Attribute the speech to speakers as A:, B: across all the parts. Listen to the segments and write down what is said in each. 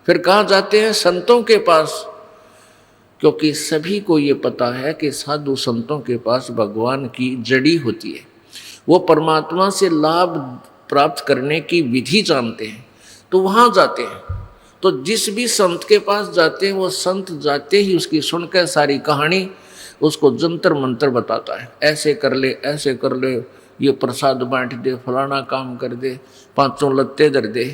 A: फिर कहाँ जाते हैं? संतों के पास, क्योंकि सभी को ये पता है कि साधु संतों के पास भगवान की जड़ी होती है, वो परमात्मा से लाभ प्राप्त करने की विधि जानते हैं, तो वहाँ जाते हैं। तो जिस भी संत के पास जाते हैं वो संत जाते ही उसकी सुनकर सारी कहानी उसको जंतर मंतर बताता है, ऐसे कर ले, ऐसे कर ले, ये प्रसाद बांट दे, फलाना काम कर दे, पांचों लत्ते धर दे।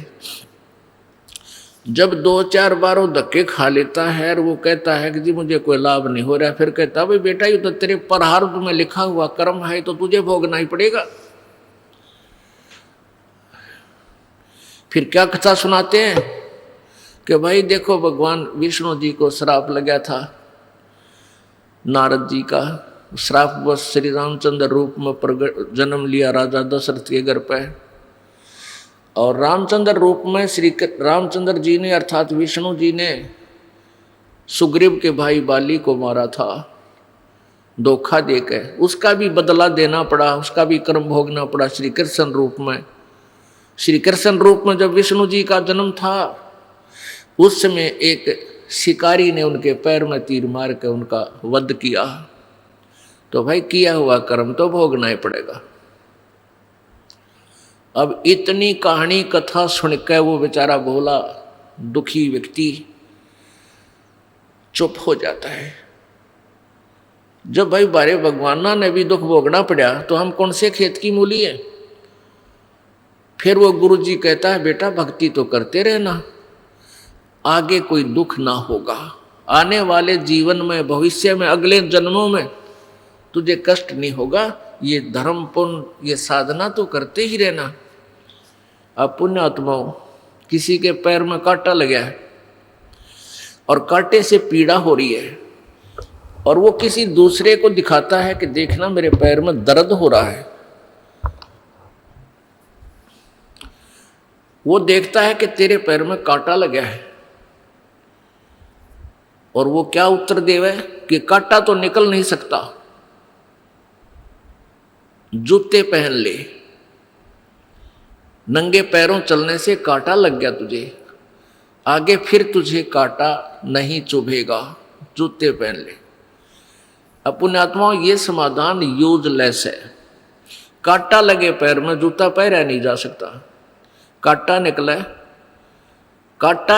A: जब 2-4 बार वो धक्के खा लेता है और वो कहता है कि जी मुझे कोई लाभ नहीं हो रहा, फिर कहता भाई बेटा ये तो तेरे प्रारब्ध में लिखा हुआ कर्म है, तो तुझे भोगना ही पड़ेगा। फिर क्या कथा सुनाते हैं कि भाई देखो भगवान विष्णु जी को श्राप लगा था, नारद जी का श्राप बस श्री रामचंद्र रूप में प्रगट जन्म लिया राजा दशरथ के घर पे, और रामचंद्र रूप में श्री रामचंद्र जी ने अर्थात विष्णु जी ने सुग्रीव के भाई बाली को मारा था धोखा देकर, उसका भी बदला देना पड़ा, उसका भी कर्म भोगना पड़ा श्री कृष्ण रूप में। श्री कृष्ण रूप में जब विष्णु जी का जन्म था उस समय एक शिकारी ने उनके पैर में तीर मार के उनका वध किया, तो भाई किया हुआ कर्म तो भोगना ही पड़ेगा। अब इतनी कहानी कथा सुनकर वो बेचारा भोला दुखी व्यक्ति चुप हो जाता है। जब भाई बारे भगवाना ने भी दुख भोगना पड़ा तो हम कौन से खेत की मूली है। फिर वो गुरु जी कहता है बेटा भक्ति तो करते रहना, आगे कोई दुख ना होगा, आने वाले जीवन में भविष्य में अगले जन्मों में तुझे कष्ट नहीं होगा, ये धर्म पुण्य ये साधना तो करते ही रहना। अब पुण्यात्माओं किसी के पैर में कांटा लगा है और कांटे से पीड़ा हो रही है और वो किसी दूसरे को दिखाता है कि देखना मेरे पैर में दर्द हो रहा है, वो देखता है कि तेरे पैर में कांटा लगा है और वो क्या उत्तर देवे कि कांटा तो निकल नहीं सकता, जूते पहन ले, नंगे पैरों चलने से कांटा लग गया तुझे, आगे फिर तुझे कांटा नहीं चुभेगा, जूते पहन ले। अब पुण्यात्माओं ये समाधान यूजलेस है। कांटा लगे पैर में जूता पहना नहीं जा सकता, कांटा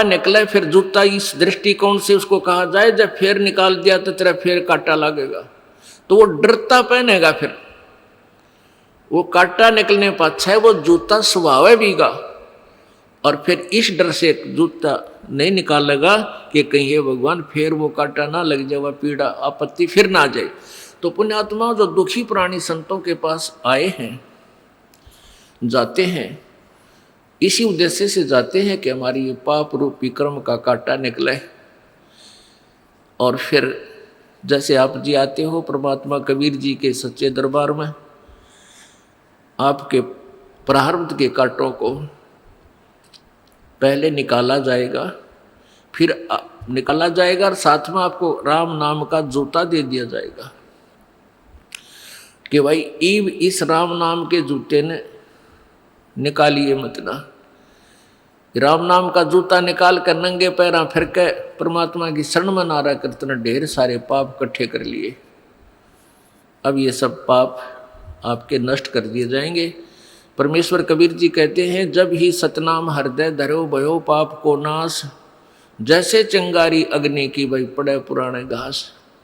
A: निकले फिर जूता इस दृष्टिकोण से उसको कहा जाए जब फिर निकाल दिया तो तेरा फिर कांटा लगेगा, तो वो डरता पहनेगा, फिर वो कांटा निकलने पाछा है वो जूता स्वभाव भीगा और फिर इस डर से जूता नहीं निकालेगा कि कहीं हे भगवान फिर वो कांटा ना लग जाए, वह पीड़ा आपत्ति फिर ना जाए। तो पुण्यात्मा जो दुखी प्राणी संतों के पास आए हैं जाते हैं इसी उद्देश्य से जाते हैं कि हमारी पाप रूपी कर्म का कांटा निकले। और फिर जैसे आप जी आते हो परमात्मा कबीर जी के सच्चे दरबार में, आपके प्रारब्ध के कांटों को पहले निकाला जाएगा, फिर निकाला जाएगा और साथ में आपको राम नाम का जूता दे दिया जाएगा कि भाई ईव इस राम नाम के जूते ने निकालिए मत ना। राम नाम का जूता निकाल कर नंगे पैरा फिर के परमात्मा की शरण में नारा करते ने ढेर सारे पाप इकट्ठे कर लिए। अब ये सब पाप आपके नष्ट कर दिए जाएंगे। परमेश्वर कबीर जी कहते हैं जब ही सतनाम हृदय धरो भयो पाप को नाश, जैसे चिंगारी अग्नि की भाई पड़े पुराने घास।